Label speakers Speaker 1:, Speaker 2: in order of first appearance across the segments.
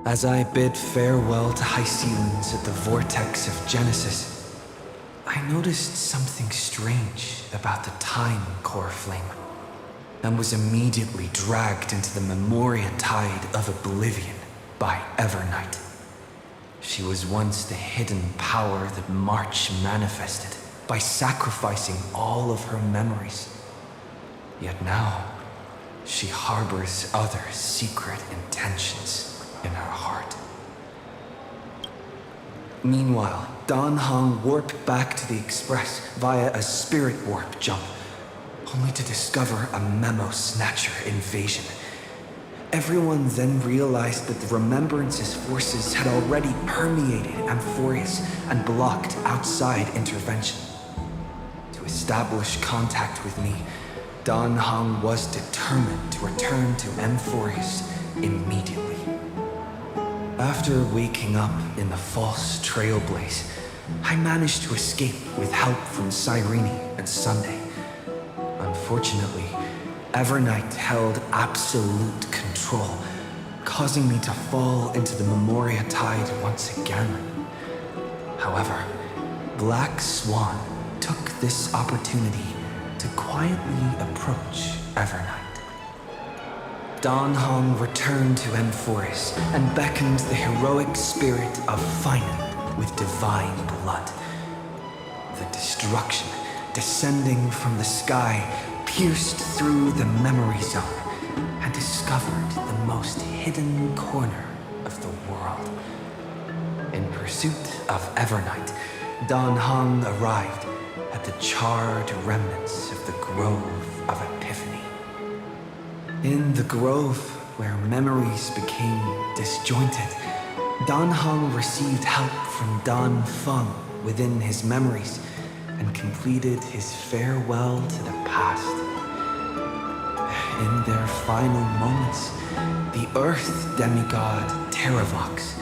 Speaker 1: As I bid farewell to high ceilings at the vortex of Genesis, I noticed something strange about the time core flame, and was immediately dragged into the Memoria tide of oblivion by Evernight. She was once the hidden power that March manifested by sacrificing all of her memories. Yet now, she harbors other secret intentions in her heart. Meanwhile, Dan Heng warped back to the Express via a spirit warp jump, only to discover a memo snatcher invasion. Everyone then realized that the Remembrance's forces had already permeated Amphoreus and blocked outside intervention. To establish contact with me, Dan Heng was determined to return to Amphoreus immediately. After waking up in the false Trailblaze, I managed to escape with help from Cyrene and Sunday. Unfortunately, Evernight held absolute control, causing me to fall into the Memoria tide once again. However, Black Swan took this opportunity to quietly approach Evernight. Dan Heng returned to Amphoreus and beckoned the heroic spirit of Finan with divine blood. The destruction descending from the sky pierced through the memory zone and discovered the most hidden corner of the world. In pursuit of Evernight, Dan Heng arrived at the charred remnants of the Grove of Epiphany. In the grove, where memories became disjointed, Dan Heng received help from Dan Feng within his memories and completed his farewell to the past. In their final moments, the Earth demigod Terravox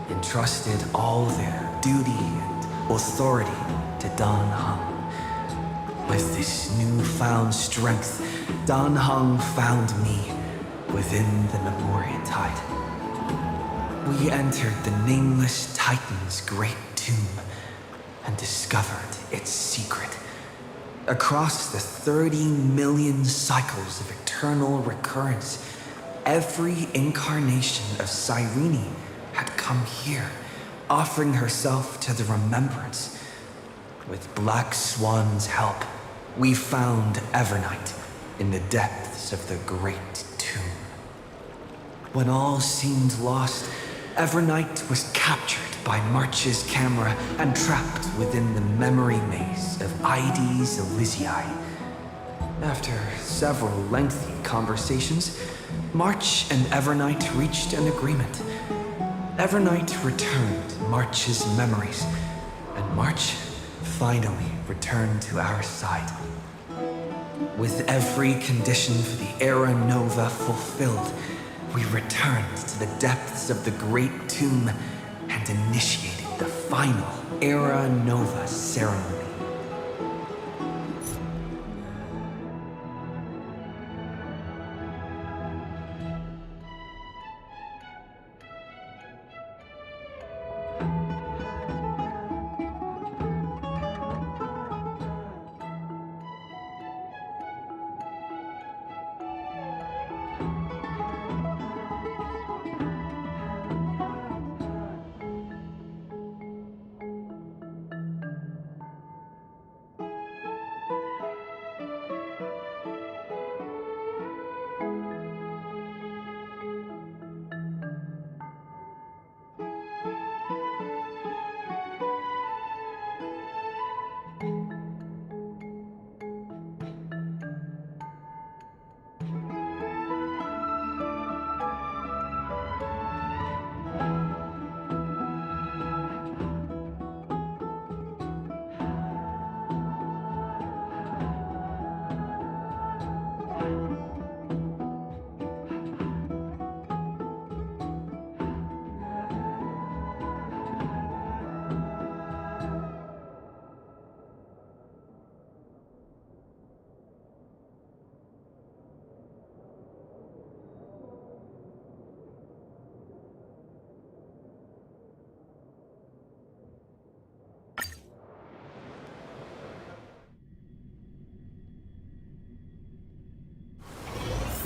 Speaker 1: entrusted all their duty and authority to Dan Heng. With this newfound strength, Dan Heng found me within the Memoria tide. We entered the Nameless Titan's great tomb and discovered its secret. Across the 30 million cycles of eternal recurrence, every incarnation of Cyrene had come here, offering herself to the Remembrance. With Black Swan's help, we found Evernight in the depths of the Great Tomb. When all seemed lost, Evernight was captured by March's camera and trapped within the memory maze of Ides Elysiae. After several lengthy conversations, March and Evernight reached an agreement. Evernight returned March's memories, and March finally returned to our side. With every condition for the Era Nova fulfilled, we returned to the depths of the Great Tomb and initiated the final Era Nova ceremony.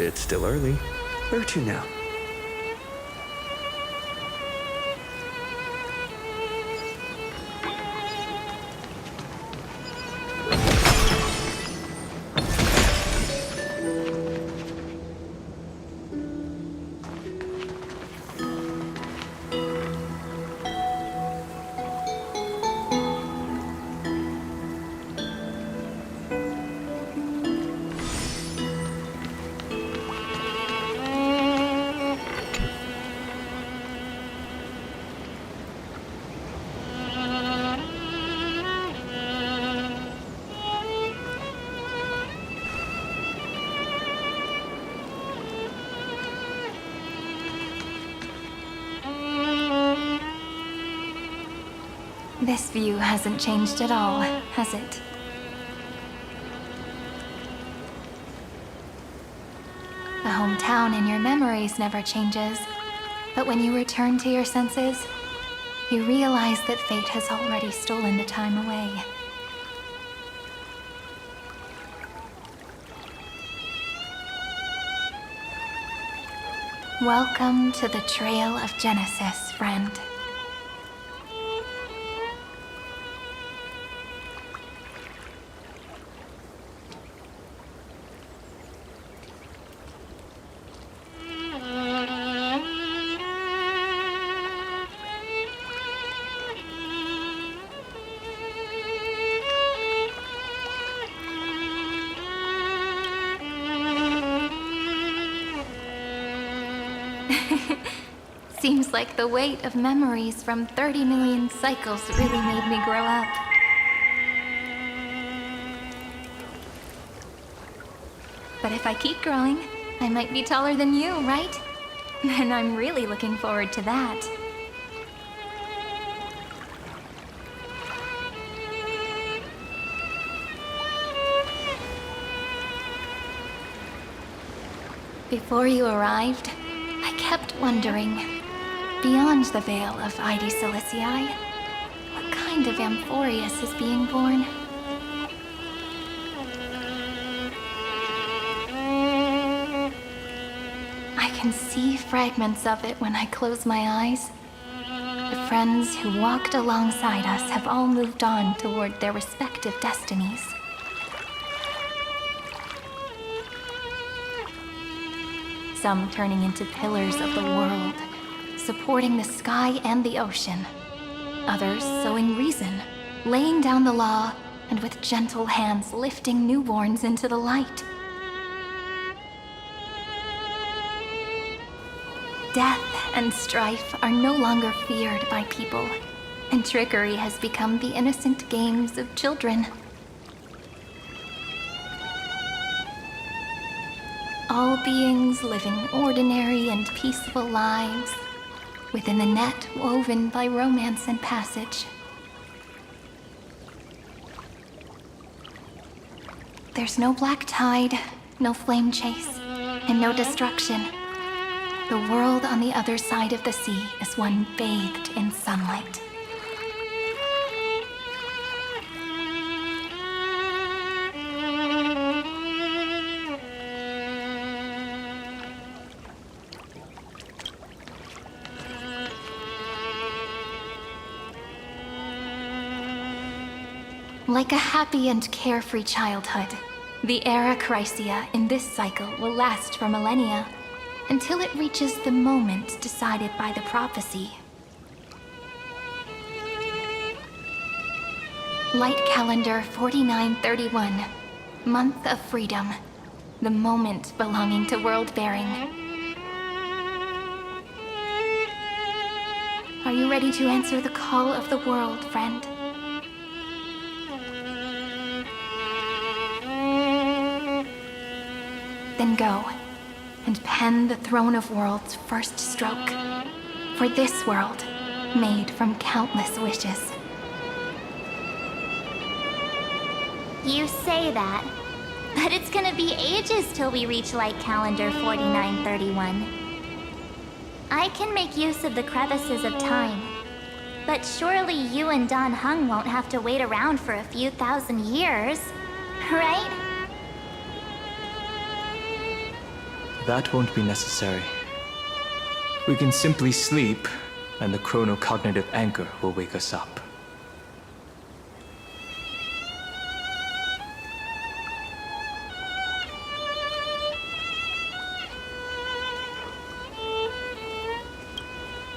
Speaker 1: It's still early. Where to now?
Speaker 2: This view hasn't changed at all, has it? The hometown in your memories never changes, but when you return to your senses, you realize that fate has already stolen the time away. Welcome to the Trail of Genesis, friend. Seems like the weight of memories from 30 million cycles really made me grow up. But if I keep growing, I might be taller than you, right? And I'm really looking forward to that. Before you arrived, I kept wondering, beyond the veil of Id Silicii, what kind of Amphoreus is being born? I can see fragments of it when I close my eyes. The friends who walked alongside us have all moved on toward their respective destinies. Some turning into pillars of the world, supporting the sky and the ocean. Others sowing reason, laying down the law, and with gentle hands lifting newborns into the light. Death and strife are no longer feared by people, and trickery has become the innocent games of children. All beings living ordinary and peaceful lives, within the net woven by romance and passage. There's no black tide, no flame chase, and no destruction. The world on the other side of the sea is one bathed in sunlight. Like a happy and carefree childhood, the era Chrysia in this cycle will last for millennia, until it reaches the moment decided by the prophecy. Light calendar 4931, month of freedom, the moment belonging to world-bearing. Are you ready to answer the call of the world, friend? Then go, and pen the Throne of Worlds' first stroke, for this world, made from countless wishes.
Speaker 3: You say that, but it's gonna be ages till we reach Light Calendar 4931. I can make use of the crevices of time, but surely you and Dan Heng won't have to wait around for a few thousand years, right?
Speaker 4: that won't be necessary. We can simply sleep, and the chronocognitive anchor will wake us up.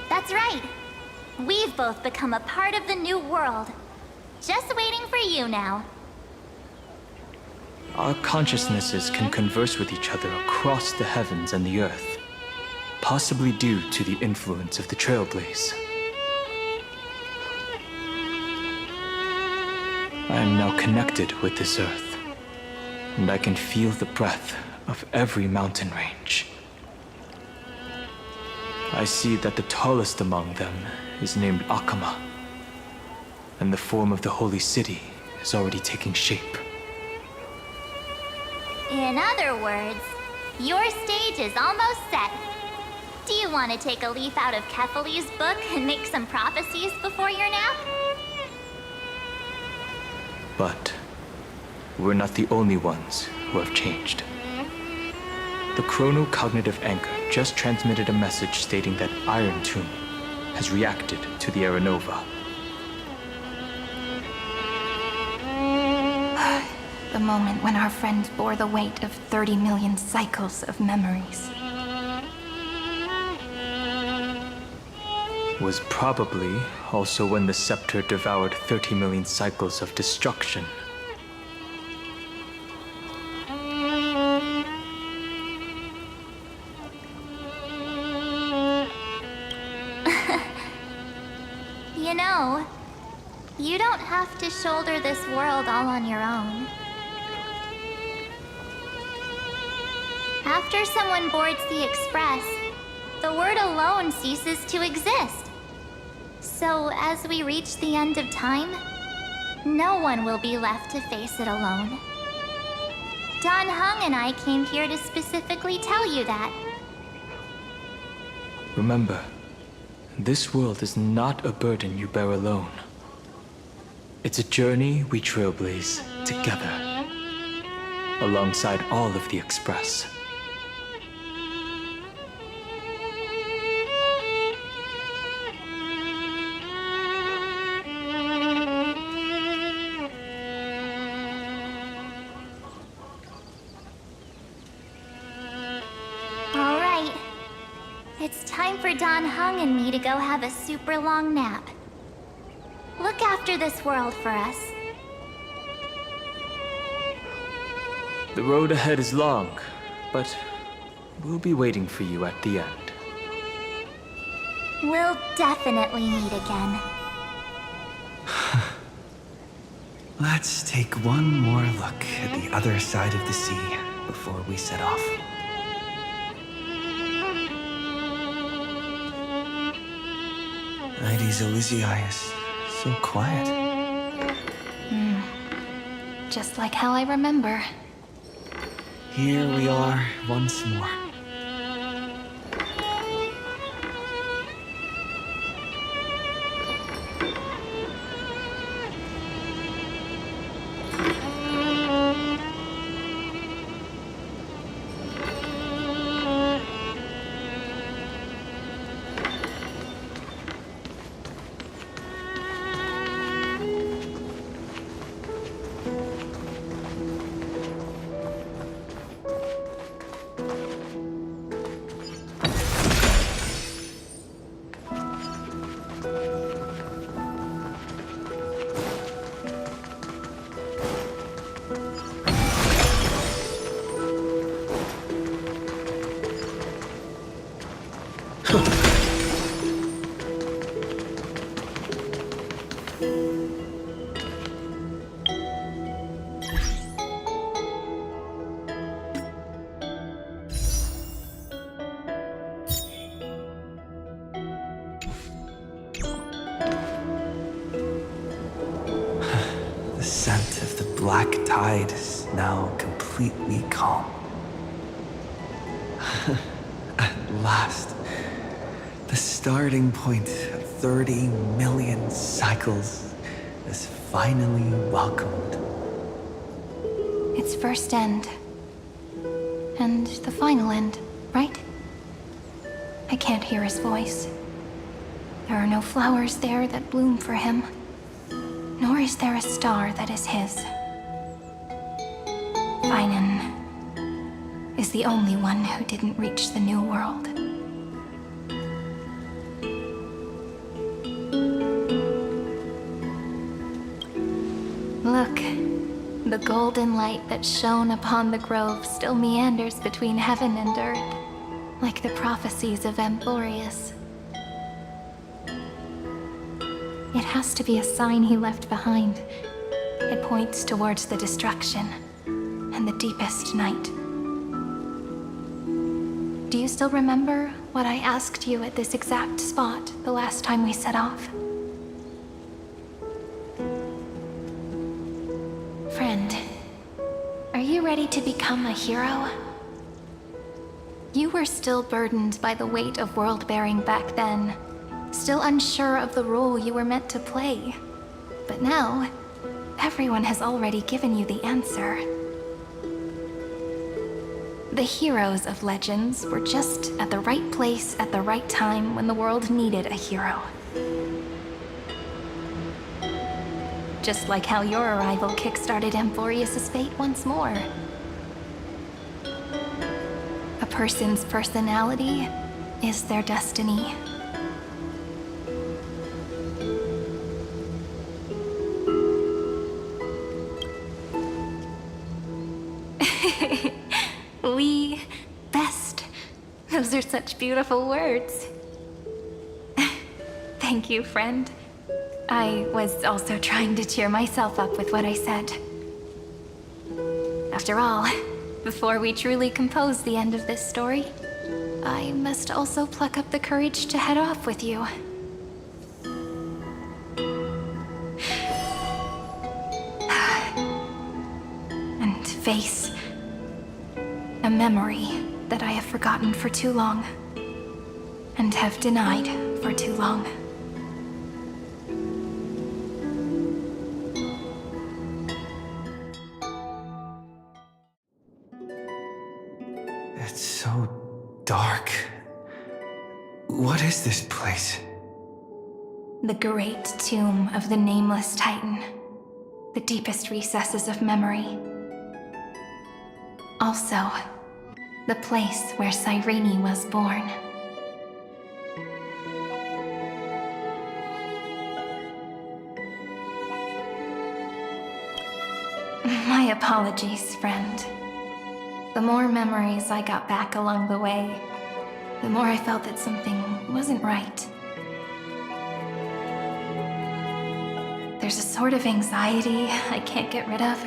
Speaker 3: That's right. We've both become a part of the new world. Just waiting for you now.
Speaker 4: Our consciousnesses can converse with each other across the heavens and the earth, possibly due to the influence of the Trailblaze. I am now connected with this earth, and I can feel the breath of every mountain range. I see that the tallest among them is named Akama, and the form of the holy city is already taking shape.
Speaker 3: In other words, your stage is almost set. Do you want to take a leaf out of Kefali's book and make some prophecies before your nap?
Speaker 4: But we're not the only ones who have changed. The chronocognitive anchor just transmitted a message stating that Iron Tomb has reacted to the Aeronova.
Speaker 2: The moment when our friend bore the weight of 30 million cycles of memories.
Speaker 4: Was probably also when the scepter devoured 30 million cycles of destruction.
Speaker 3: You know, you don't have to shoulder this world all on your own. After someone boards the Express, the word alone ceases to exist. So as we reach the end of time, no one will be left to face it alone. Dan Heng and I came here to specifically tell you that.
Speaker 4: Remember, this world is not a burden you bear alone. It's a journey we trailblaze together, alongside all of the Express.
Speaker 3: It's time for Dan Heng and me to go have a super long nap. Look after this world for us.
Speaker 4: The road ahead is long, but we'll be waiting for you at the end.
Speaker 3: We'll definitely meet again.
Speaker 1: Let's take one more look at the other side of the sea before we set off. Heidi's Elysiae is so quiet.
Speaker 2: Just like how I remember.
Speaker 1: Here we are once more. The scent of the black tide is now completely calm. At last, the starting point of 30 million cycles is finally welcomed.
Speaker 2: Its first end. And the final end. right? I can't hear his voice. There are no flowers there that bloom for him, nor is there a star that is his. Vynen is the only one who didn't reach the New World. Look, the golden light that shone upon the grove still meanders between heaven and earth, like the prophecies of Amphoreus. It has to be a sign he left behind. It points towards the destruction and the deepest night. Do you still remember what I asked you at this exact spot the last time we set off? Friend, are you ready to become a hero? You were still burdened by the weight of world-bearing back then, still unsure of the role you were meant to play. But now, everyone has already given you the answer. The heroes of legends were just at the right place at the right time when the world needed a hero. Just like how your arrival kickstarted Amphoreus' fate once more. A person's personality is their destiny. We best. Those are such beautiful words. Thank you, friend. I was also trying to cheer myself up with what I said. After all, before we truly compose the end of this story, I must also pluck up the courage to head off with you. And face a memory that I have forgotten for too long, and have denied for too long.
Speaker 1: It's so dark. What is this place?
Speaker 2: The great tomb of the Nameless Titan. The deepest recesses of memory. Also, the place where Cyrene was born. My apologies, friend. The more memories I got back along the way, the more I felt that something wasn't right. There's a sort of anxiety I can't get rid of.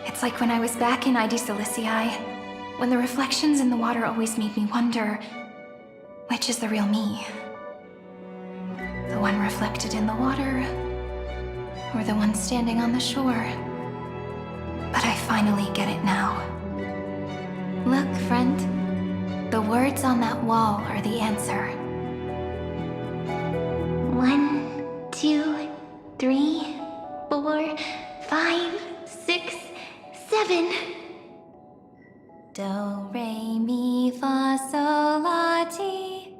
Speaker 2: It's like when I was back in ID Silicii, when the reflections in the water always made me wonder, which is the real me? The one reflected in the water, or the one standing on the shore? But I finally get it now. Look, friend. The words on that wall are the answer.
Speaker 3: 1, 2, 3, 4, 5, 6, 7.
Speaker 2: Do, re, mi, fa, sol, la, ti.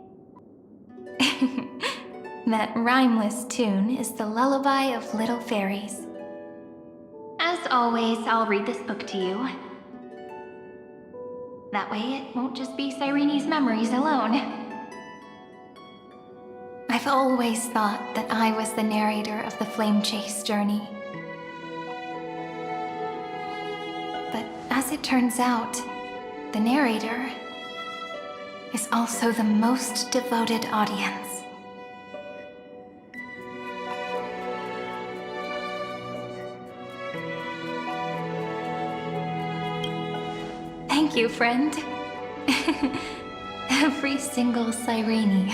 Speaker 2: That rhymeless tune is the lullaby of little fairies. As always, I'll read this book to you. That way it won't just be Cyrene's memories alone. I've always thought that I was the narrator of the Flame Chase journey. But as it turns out, the narrator is also the most devoted audience. Thank you, friend. Every single Cyrene.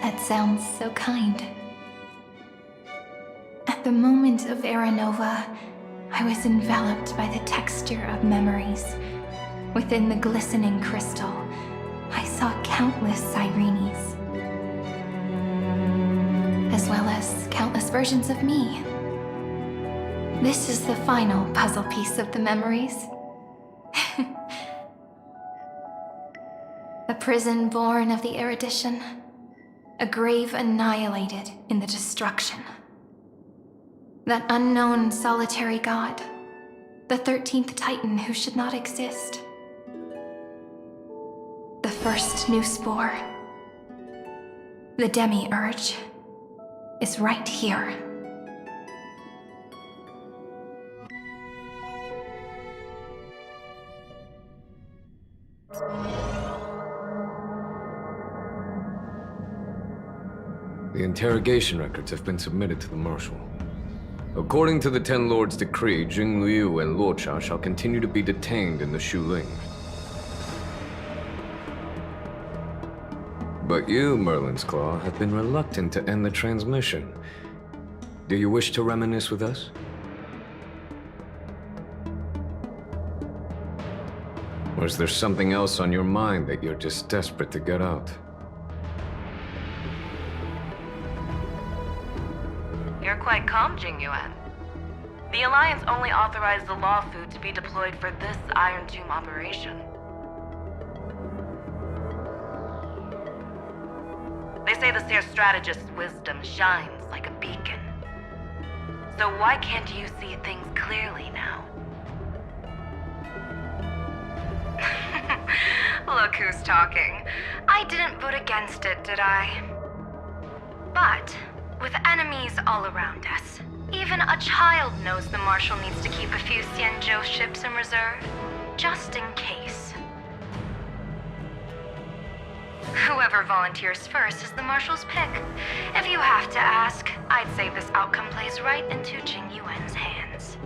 Speaker 2: That sounds so kind. At the moment of Aranova, I was enveloped by the texture of memories. Within the glistening crystal, I saw countless Cyrenes. As well as countless versions of me. This is the final puzzle piece of the memories. prison born of the erudition. A grave annihilated in the destruction. That unknown solitary god. The 13th Titan who should not exist. The first new spore. The demiurge is right here.
Speaker 5: The interrogation records have been submitted to the Marshal. According to the Ten Lords' decree, Jing Liu and Luocha shall continue to be detained in the Shuling. But you, Merlin's Claw, have been reluctant to end the transmission. Do you wish to reminisce with us? Or is there something else on your mind that you're just desperate to get out?
Speaker 6: You're quite calm, Jing Yuan. The Alliance only authorized the Law Fu to be deployed for this Iron Tomb operation. They say the Seer Strategist's wisdom shines like a beacon. So why can't you see things clearly now?
Speaker 7: Look who's talking. I didn't vote against it, did I? But with enemies all around us, even a child knows the Marshal needs to keep a few Xianzhou ships in reserve, just in case. Whoever volunteers first is the Marshal's pick. If you have to ask, I'd say this outcome plays right into Jing Yuan's hands.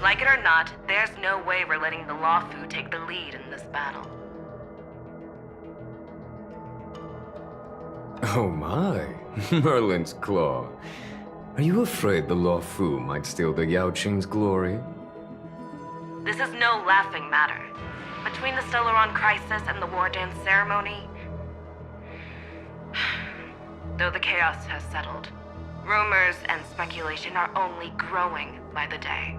Speaker 6: Like it or not, there's no way we're letting the Law Fu take the lead in this battle.
Speaker 5: Oh my, Merlin's Claw. Are you afraid the Law Fu might steal the Yao Qing's glory?
Speaker 6: This is no laughing matter. Between the Stellaron crisis and the War Dance ceremony, though the chaos has settled, rumors and speculation are only growing by the day.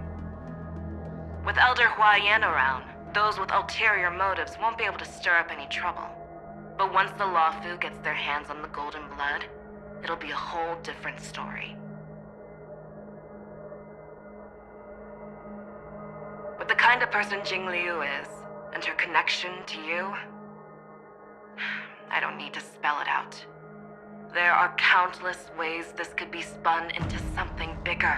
Speaker 6: With Elder Huaiyan around, those with ulterior motives won't be able to stir up any trouble. But once the Law Fu gets their hands on the golden blood, it'll be a whole different story. With the kind of person Jing Liu is, and her connection to you, I don't need to spell it out. There are countless ways this could be spun into something bigger.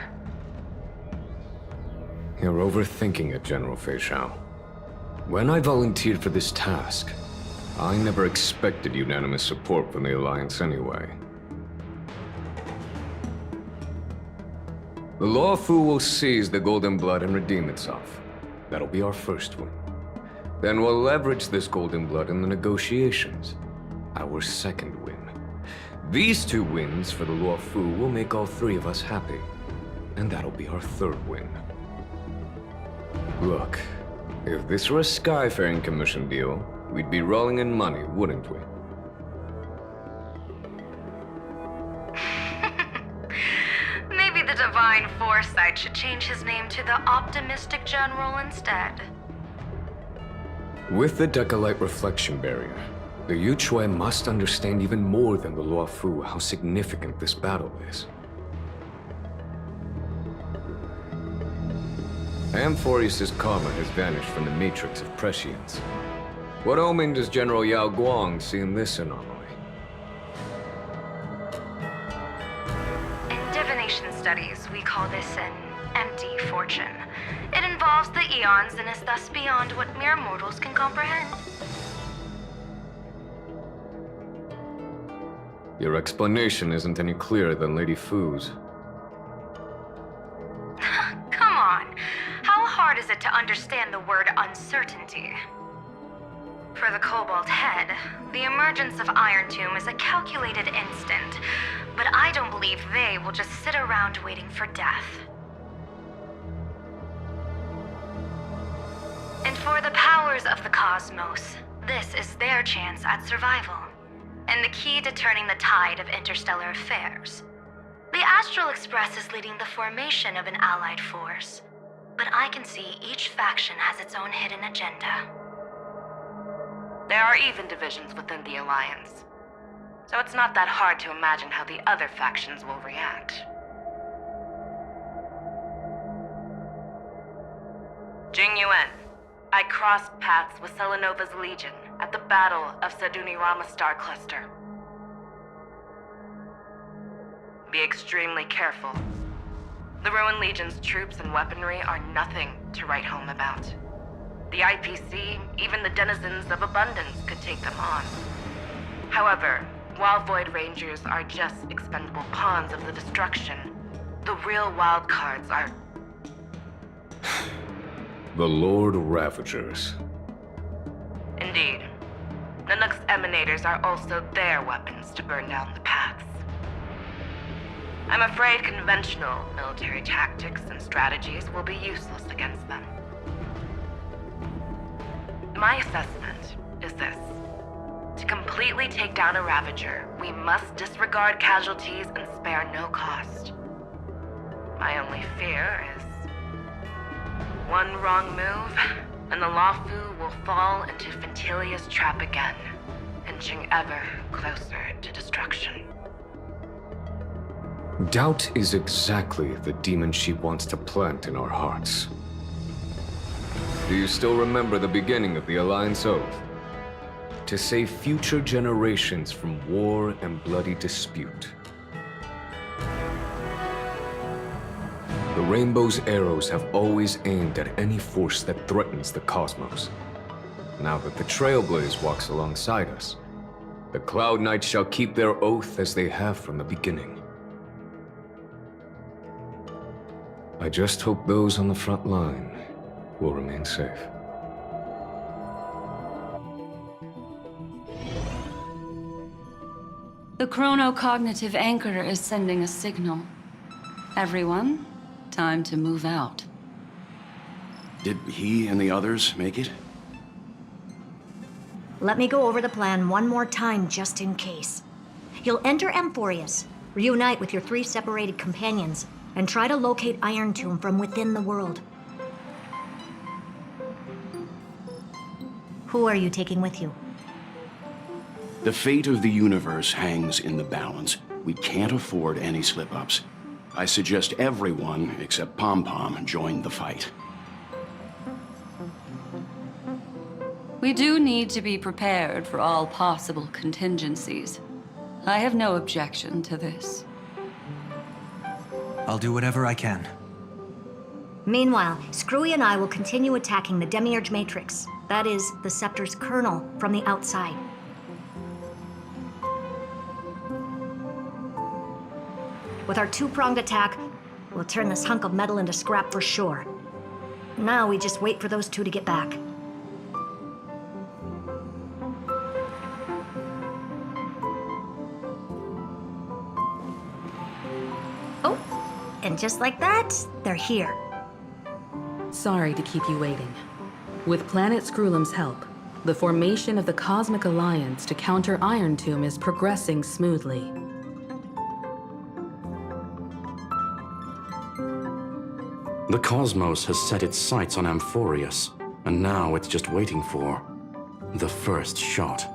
Speaker 5: You're overthinking it, General Fei Shao. When I volunteered for this task, I never expected unanimous support from the Alliance anyway. The Law Fu will seize the Golden Blood and redeem itself. That'll be our first win. Then we'll leverage this Golden Blood in the negotiations. Our second win. These two wins for the Law Fu will make all three of us happy. And that'll be our third win. Look, if this were a Skyfaring Commission deal, we'd be rolling in money, wouldn't we?
Speaker 7: Maybe the Divine Foresight should change his name to the Optimistic General instead.
Speaker 5: With the Decalite Reflection Barrier, the Yuchue must understand even more than the Law Fu how significant this battle is. Amphoreus' karma has vanished from the matrix of prescience. What omen does General Yao Guang see in this anomaly?
Speaker 7: In divination studies, we call this an empty fortune. It involves the eons and is thus beyond what mere mortals can comprehend.
Speaker 5: Your explanation isn't any clearer than Lady Fu's.
Speaker 7: Come on. How hard is it to understand the word uncertainty? For the Cobalt Head, the emergence of Iron Tomb is a calculated instant, but I don't believe they will just sit around waiting for death. And for the powers of the cosmos, this is their chance at survival, and the key to turning the tide of interstellar affairs. The Astral Express is leading the formation of an allied force. but I can see each faction has its own hidden agenda.
Speaker 6: There are even divisions within the Alliance, so it's not that hard to imagine how the other factions will react. Jing Yuan, I crossed paths with Selenova's Legion at the Battle of Sadunirama Star Cluster. Be extremely careful. The Ruined Legion's troops and weaponry are nothing to write home about. The IPC, even the denizens of Abundance, could take them on. However, while Void Rangers are just expendable pawns of the destruction, the real wildcards are...
Speaker 5: The Lord Ravagers.
Speaker 6: Indeed. Nanook's emanators are also their weapons to burn down the paths. I'm afraid conventional military tactics and strategies will be useless against them. My assessment is this. To completely take down a Ravager, we must disregard casualties and spare no cost. My only fear is one wrong move, and the Luofu will fall into Fintilia's trap again, inching ever closer to destruction.
Speaker 5: Doubt is exactly the demon she wants to plant in our hearts. Do you still remember the beginning of the Alliance Oath? To save future generations from war and bloody dispute. The Rainbow's arrows have always aimed at any force that threatens the cosmos. Now that the Trailblaze walks alongside us, the Cloud Knights shall keep their oath as they have from the beginning. I just hope those on the front line will remain safe.
Speaker 8: The chronocognitive anchor is sending a signal. Everyone, time to move out.
Speaker 9: Did he and the others make it?
Speaker 10: Let me go over the plan one more time just in case. You'll enter Amphoreus, reunite with your 3 separated companions, and try to locate Iron Tomb from within the world. Who are you taking with you?
Speaker 9: The fate of the universe hangs in the balance. We can't afford any slip-ups. I suggest everyone, except Pom-Pom, join the fight.
Speaker 8: We do need to be prepared for all possible contingencies. I have no objection to this.
Speaker 1: I'll do whatever I can.
Speaker 10: Meanwhile, Screwy and I will continue attacking the Demiurge Matrix. That is, the Scepter's kernel from the outside. With our 2-pronged attack, we'll turn this hunk of metal into scrap for sure. Now we just wait for those 2 to get back. Oh, and just like that, they're here.
Speaker 11: Sorry to keep you waiting. With Planet Screwlum's help, the formation of the Cosmic Alliance to counter Iron Tomb is progressing smoothly.
Speaker 9: The cosmos has set its sights on Amphoreus, and now it's just waiting for the first shot.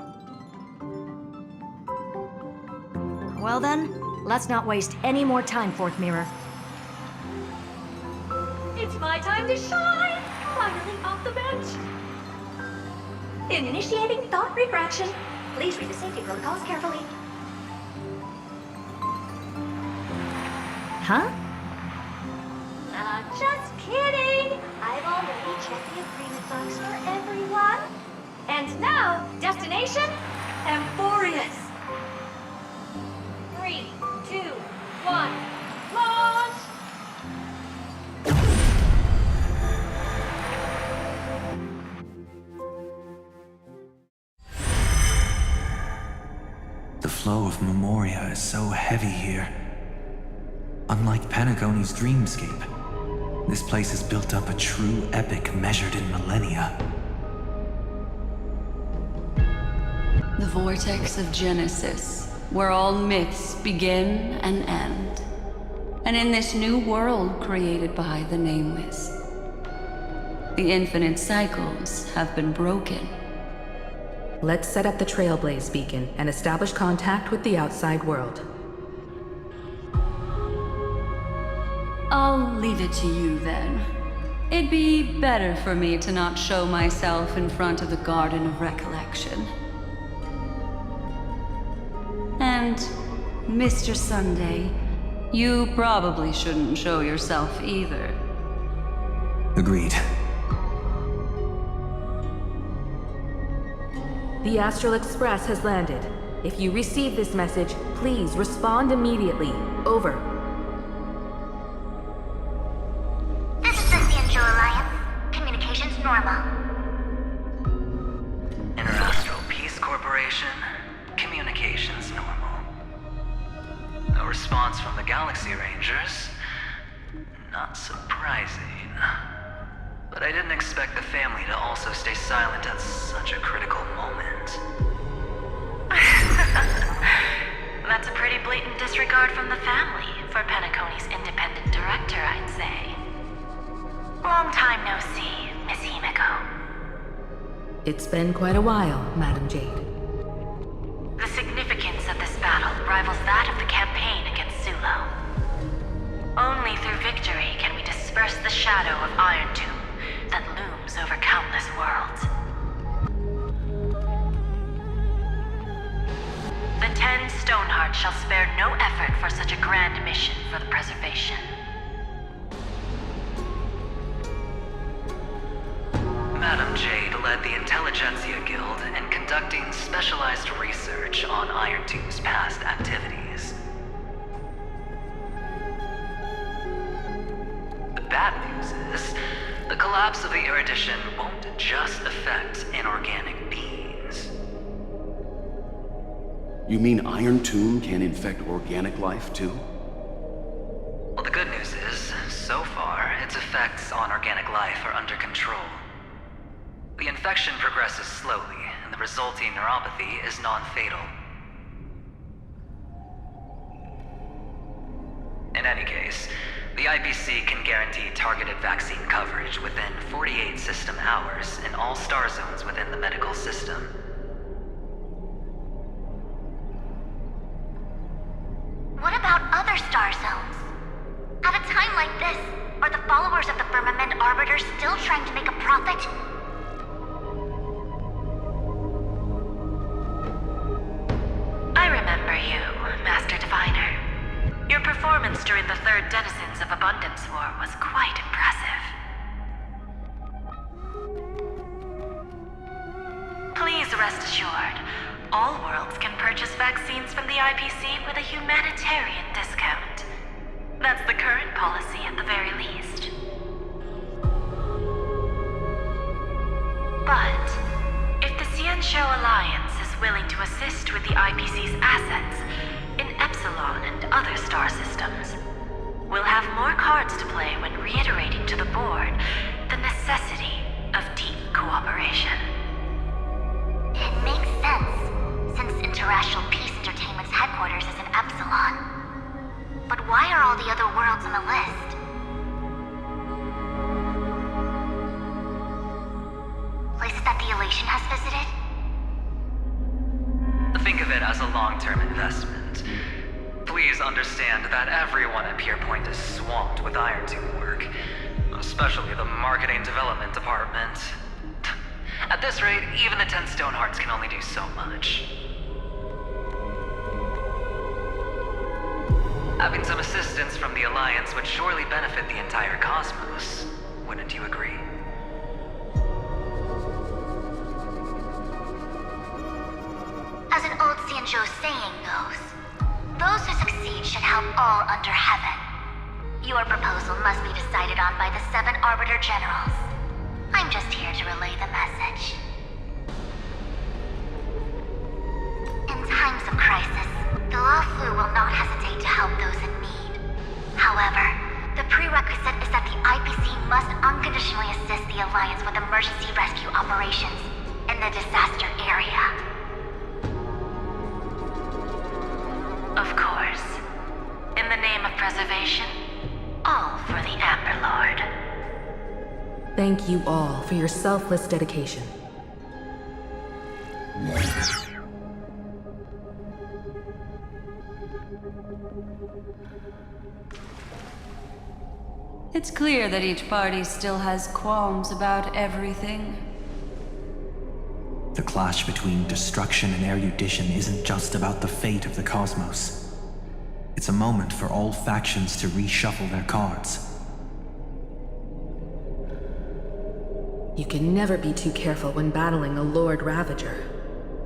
Speaker 10: Well then, let's not waste any more time, Fourth Mirror.
Speaker 12: It's my time to shine! Finally off the bench! Initiating thought refraction. Please read the safety protocols carefully.
Speaker 10: Huh?
Speaker 12: Just kidding! I've already checked the agreement box for everyone. And now, destination, Amphoreus. 3, 2, 1, launch!
Speaker 1: The flow of Memoria is so heavy here. Unlike Panagoni's dreamscape, this place has built up a true epic measured in millennia.
Speaker 8: The vortex of Genesis, where all myths begin and end. And in this new world created by the Nameless, The infinite cycles have been broken.
Speaker 11: Let's set up the Trailblaze beacon and establish contact with the outside world.
Speaker 8: I'll leave it to you then. It'd be better for me to not show myself in front of the Garden of Recollection. And, Mr. Sunday, you probably shouldn't show yourself either.
Speaker 1: Agreed.
Speaker 11: The Astral Express has landed. If you receive this message, please respond immediately. Over.
Speaker 3: This is the Cianjo Alliance. Communications normal.
Speaker 13: Interastral Peace Corporation. Communications normal. No response from the Galaxy Rangers. Not surprising. But I didn't expect the family to also stay silent at such a critical moment.
Speaker 6: That's a pretty blatant disregard from the family for Penacony's independent director, I'd say. Long time no see, Miss Himiko.
Speaker 11: It's been quite a while, Madam Jade.
Speaker 6: The significance of this battle rivals that of the campaign against Zulo. Only through victory can we disperse the shadow of Iron Tomb that looms over countless worlds. The 10 Stonehearts shall spare no effort for such a grand mission for the preservation.
Speaker 13: Madam Jade led the Intelligentsia Guild in conducting specialized research on Iron Tomb's past activities. The bad news is, the collapse of the Erudition won't just affect inorganic beings.
Speaker 9: You mean Iron Tomb can infect organic life, too?
Speaker 13: Well, the good news is, so far, its effects on organic life are under control. The infection progresses slowly, and the resulting neuropathy is non-fatal. In any case, the IPC can guarantee targeted vaccine coverage within 48 system hours in all star zones within the medical system.
Speaker 3: What about other star zones? At a time like this, are the followers of the Firmament Arbiter still trying to make a profit?
Speaker 6: I remember you, Master Diviner. Your performance during the Third Denizens of Abundance War was quite impressive. Please rest assured, all worlds can purchase vaccines from the IPC with a humanitarian discount. That's the current policy at the very least. But, if the Cianjo Alliance is willing to assist with the IPC's assets in Epsilon and other star systems, we'll have more cards to play when reiterating to the board the necessity of deep cooperation.
Speaker 3: It makes sense, since Interastral Peace Entertainment's headquarters is in Epsilon. But why are all the other worlds on the list? Places that the Elation has visited?
Speaker 13: Think of it as a long-term investment. Please understand that everyone at Pierpoint is swamped with Iron Tomb work, especially the marketing development department. At this rate, even the 10 Stonehearts can only do so much. Having some assistance from the Alliance would surely benefit the entire cosmos, wouldn't you agree?
Speaker 3: As an old Cianjo saying goes, those who succeed should help all under heaven. Your proposal must be decided on by the 7 Arbiter Generals. I'm just here to relay the message. In times of crisis, the Lawflu will not hesitate to help those in need. However, the prerequisite is that the IPC must unconditionally assist the Alliance with emergency rescue operations in the disaster area.
Speaker 6: Of course. In the name of preservation, all for the Amber Lord.
Speaker 11: Thank you all for your selfless dedication.
Speaker 8: It's clear that each party still has qualms about everything.
Speaker 14: The clash between destruction and erudition isn't just about the fate of the cosmos. It's a moment for all factions to reshuffle their cards.
Speaker 11: You can never be too careful when battling a Lord Ravager.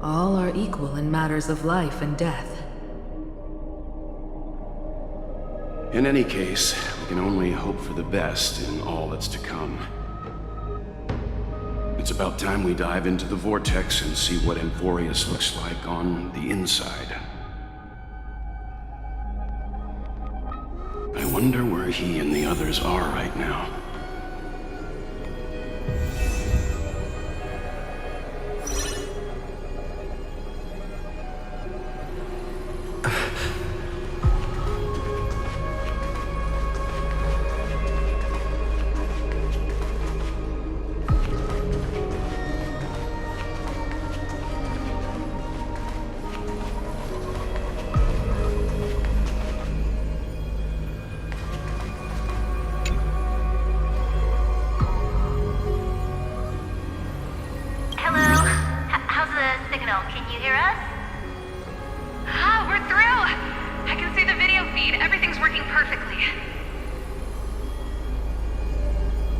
Speaker 11: All are equal in matters of life and death.
Speaker 9: In any case, we can only hope for the best in all that's to come. It's about time we dive into the vortex and see what Amphoreus looks like on the inside. I wonder where he and the others are right now.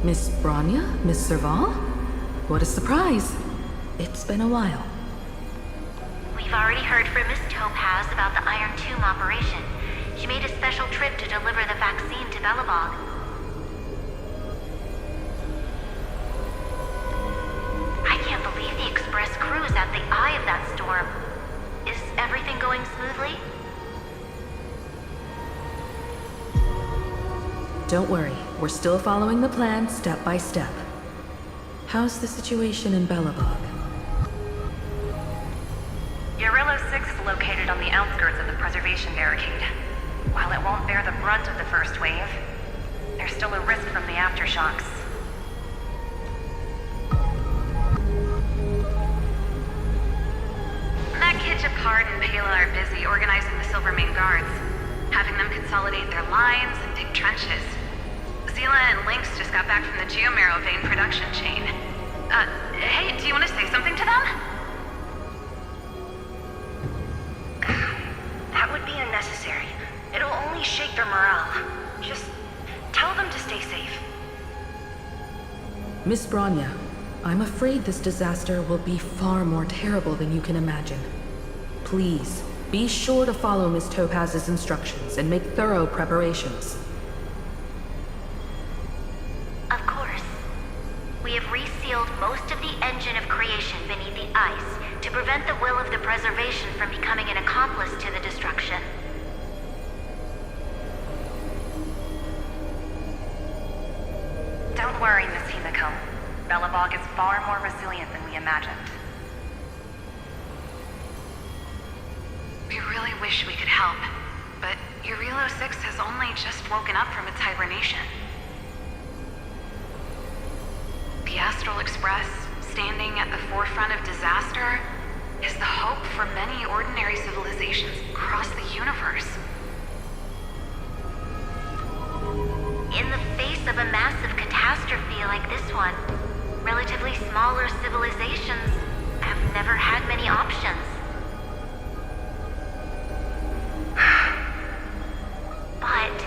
Speaker 11: Miss Bronya? Miss Serval? What a surprise. It's been a while.
Speaker 3: We've already heard from Miss Topaz about the Iron Tomb operation. She made a special trip to deliver the vaccine to Belobog. I can't believe the Express crew is at the eye of that storm. Is everything going smoothly?
Speaker 11: Don't worry, we're still following the plan step by step. How's the situation in Belobog?
Speaker 7: Urillo 6 is located on the outskirts of the preservation barricade. While it won't bear the brunt of the first wave, there's still a risk from the aftershocks. That kid Japard and Pela are busy organizing the Silvermane Guards, having them consolidate their lines and dig trenches. Zila and Lynx just got back from the Geomarrow vein production chain. Hey, do you want to say something to them?
Speaker 12: That would be unnecessary. It'll only shake their morale. Just tell them to stay safe.
Speaker 11: Miss Bronya, I'm afraid this disaster will be far more terrible than you can imagine. Please, be sure to follow Miss Topaz's instructions and make thorough preparations.
Speaker 3: Of course. We have resealed most of the engine of creation beneath the ice to prevent the will of the preservation from becoming an accomplice to the destruction.
Speaker 7: Don't worry, Miss Himiko. Belobog is far more resilient than we imagined.
Speaker 6: We really wish we could help, but Urillo 6 has only just woken up from its hibernation. The Astral Express, standing at the forefront of disaster, is the hope for many ordinary civilizations across the universe.
Speaker 3: In the face of a massive catastrophe like this one, relatively smaller civilizations have never had many options. But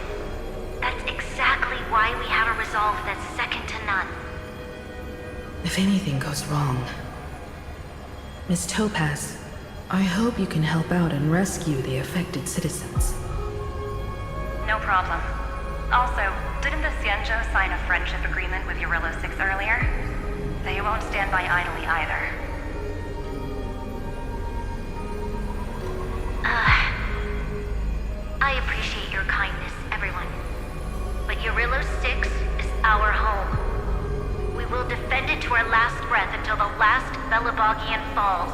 Speaker 3: that's exactly why we have a resolve that's second to none.
Speaker 11: If anything goes wrong... Miss Topaz, I hope you can help out and rescue the affected citizens.
Speaker 7: No problem. Also, didn't the Xianzhou sign a friendship agreement with Urillo 6 earlier? They won't stand by idly either.
Speaker 3: I appreciate your kindness, everyone. But Urillo 6 is our home. We will defend it to our last breath until the last Belobogian falls.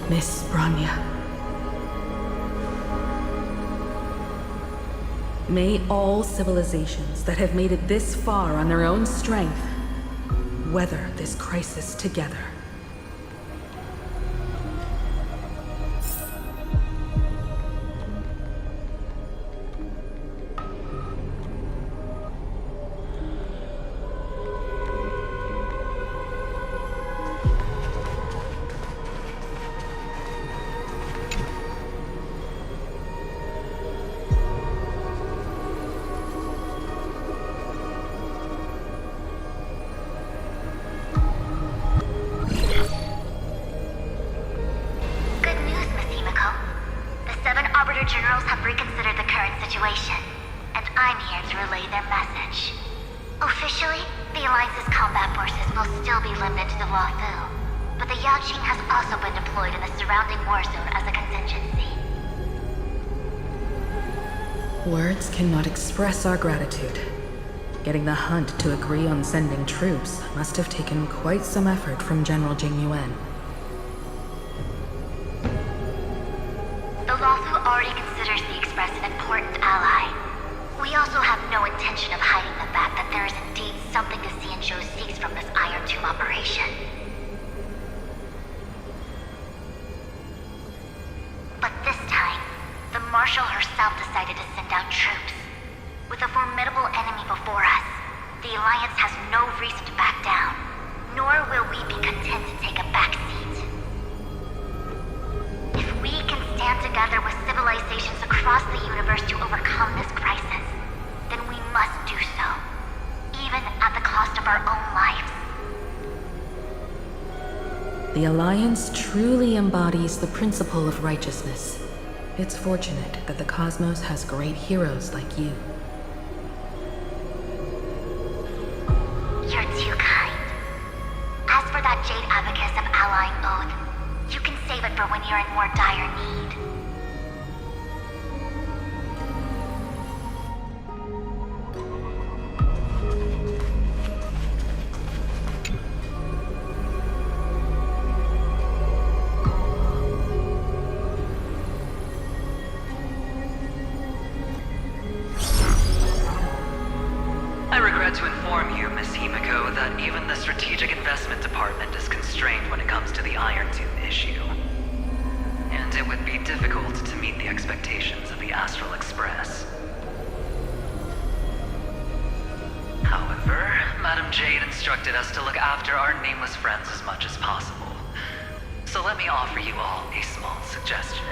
Speaker 11: Miss Bronya. May all civilizations that have made it this far on their own strength weather this crisis together. Words cannot express our gratitude. Getting the Hunt to agree on sending troops must have taken quite some effort from General Jing Yuan.
Speaker 3: The Lawfu already considers the Express an important ally. We also have no intention of hiding the fact that there is indeed something the Xianzhou seeks from this Iron Tomb operation. But this time, the Marshal herself decided to send out troops. With a formidable enemy before us, the Alliance has no reason to back down, nor will we be content to take a back seat. If we can stand together with civilizations across the universe to overcome this crisis, then we must do so, even at the cost of our own lives.
Speaker 11: The Alliance truly embodies the principle of righteousness. It's fortunate that the cosmos has great heroes like you.
Speaker 3: You're too kind. As for that Jade Abacus of Allying Oath, you can save it for when you're in more dire need.
Speaker 13: I regret to inform you, Miss Himiko, that even the Strategic Investment Department is constrained when it comes to the Iron Tomb issue. And it would be difficult to meet the expectations of the Astral Express. However, Madam Jade instructed us to look after our nameless friends as much as possible. So let me offer you all a small suggestion,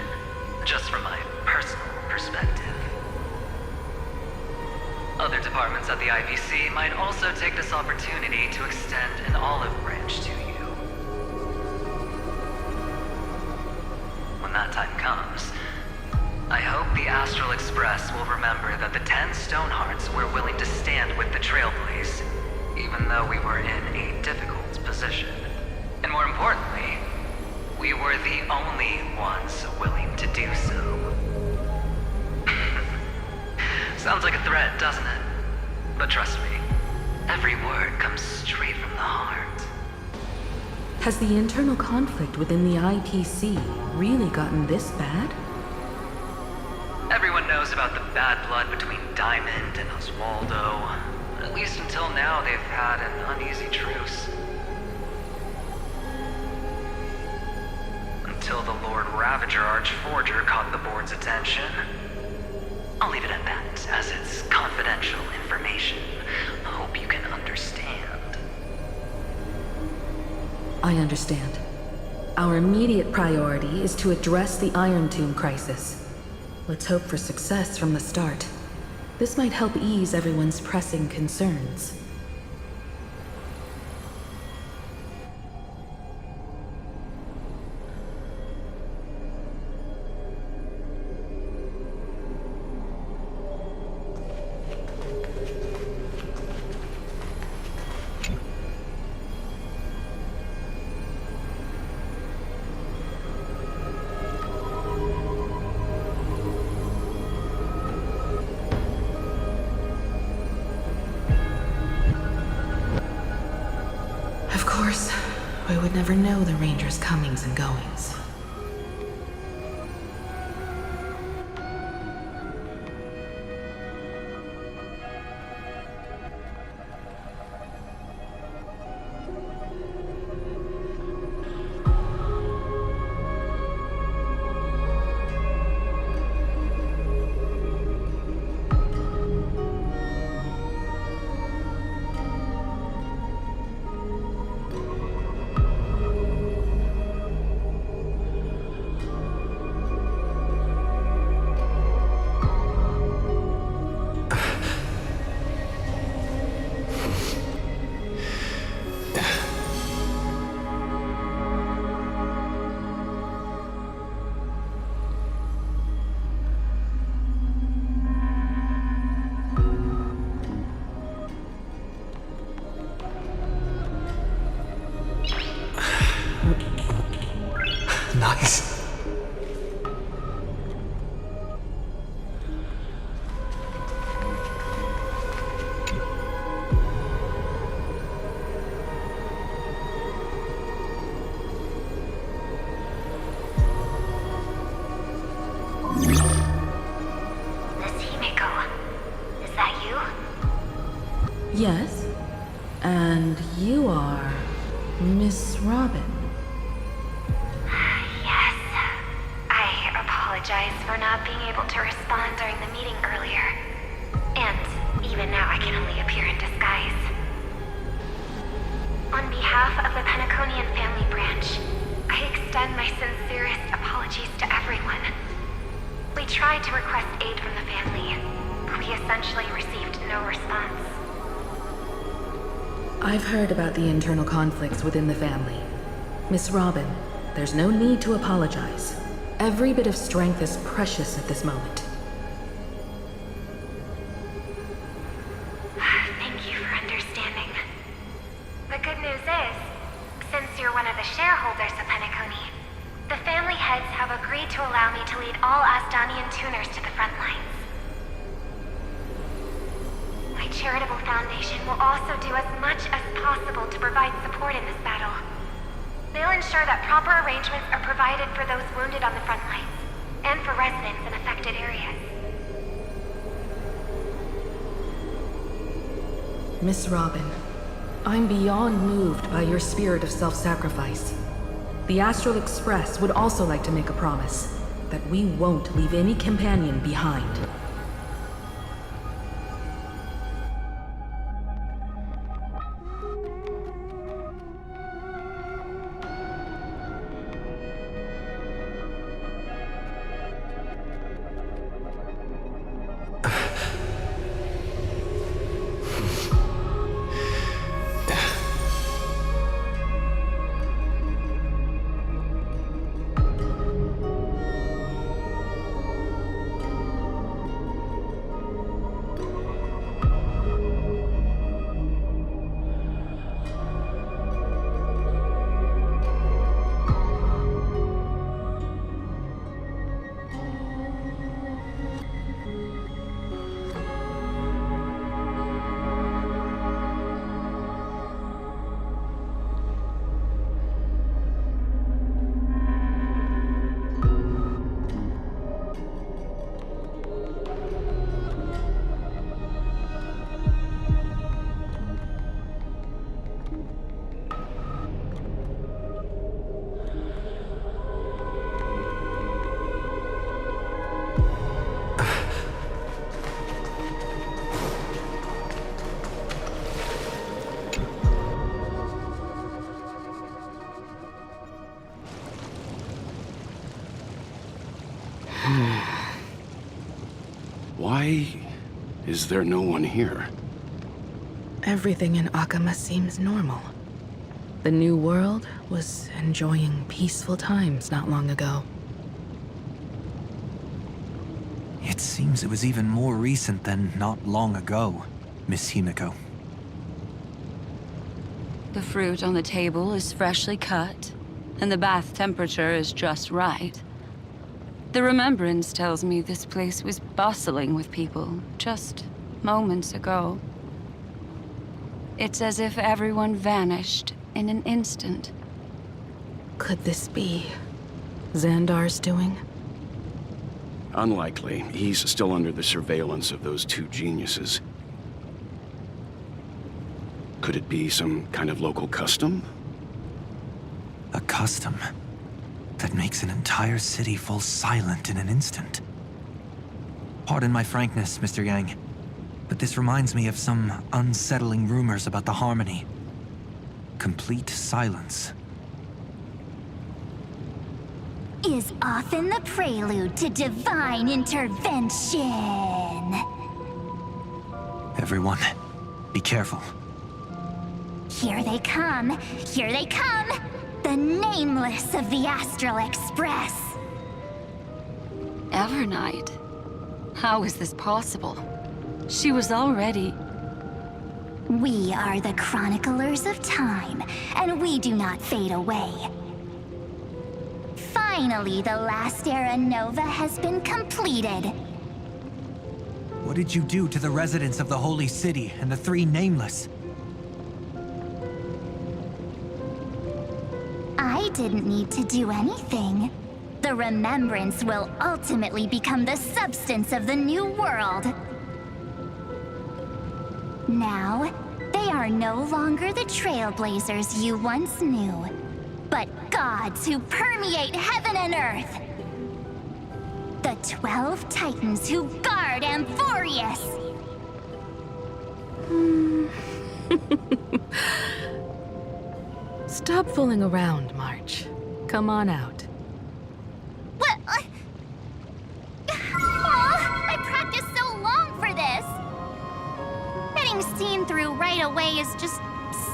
Speaker 13: just from my personal perspective. Other departments at the IPC might also take this opportunity to extend an olive branch to you. When that time comes, I hope the Astral Express will remember that the 10 Stonehearts were willing to stand with the Trailblaze, even though we were in a difficult position. And more importantly, we were the only ones willing to do so. Sounds like a threat, doesn't it? But trust me, every word comes straight from the heart.
Speaker 11: Has the internal conflict within the IPC really gotten this bad?
Speaker 13: Everyone knows about the bad blood between Diamond and Oswaldo. At least until now, they've had an uneasy truce. Until the Lord Ravager Archforger caught the board's attention. I'll leave it at that, as it's confidential information. I hope you can understand.
Speaker 11: I understand. Our immediate priority is to address the Iron Tomb crisis. Let's hope for success from the start. This might help ease everyone's pressing concerns. We would never know the Ranger's comings and goings.
Speaker 1: Nice.
Speaker 11: Yes? And you are Miss Robin.
Speaker 7: Yes. I apologize for not being able to respond during the meeting earlier. And even now I can only appear in disguise. On behalf of the Penaconian family branch, I extend my sincerest apologies to everyone. We tried to request aid from the family, but we essentially received no response.
Speaker 11: I've heard about the internal conflicts within the family. Miss Robin, there's no need to apologize. Every bit of strength is precious at this moment.
Speaker 7: Thank you for understanding. The good news is, since you're one of the shareholders of Penacony, the family heads have agreed to allow me to lead all Asdanian tuners to the front lines. My charitable foundation will also do as much as possible to provide support in this battle. They'll ensure that proper arrangements are provided for those wounded on the front lines, and for residents in affected areas.
Speaker 11: Miss Robin, I'm beyond moved by your spirit of self-sacrifice. The Astral Express would also like to make a promise that we won't leave any companion behind.
Speaker 9: Why is there no one here?
Speaker 11: Everything in Akama seems normal. The new world was enjoying peaceful times not long ago.
Speaker 14: It seems it was even more recent than not long ago, Miss Himiko.
Speaker 8: The fruit on the table is freshly cut, and the bath temperature is just right. The remembrance tells me this place was bustling with people just moments ago. It's as if everyone vanished in an instant.
Speaker 11: Could this be Xandar's doing?
Speaker 9: Unlikely. He's still under the surveillance of those two geniuses. Could it be some kind of local custom?
Speaker 14: A custom that makes an entire city fall silent in an instant. Pardon my frankness, Mr. Yang, but this reminds me of some unsettling rumors about the Harmony. Complete silence.
Speaker 3: Is often the prelude to divine intervention.
Speaker 14: Everyone, be careful.
Speaker 3: Here they come! Here they come! The nameless of the Astral Express!
Speaker 8: Evernight? How is this possible? She was already...
Speaker 3: We are the chroniclers of time, and we do not fade away. Finally, the last era Nova has been completed.
Speaker 14: What did you do to the residents of the Holy City and the Three Nameless?
Speaker 3: I didn't need to do anything. The remembrance will ultimately become the substance of the new world. Now, they are no longer the Trailblazers you once knew, but gods who permeate heaven and earth. The 12 Titans who guard Amphoreus!
Speaker 11: Stop fooling around, March. Come on out.
Speaker 3: What? I practiced so long for this! Getting seen through right away is just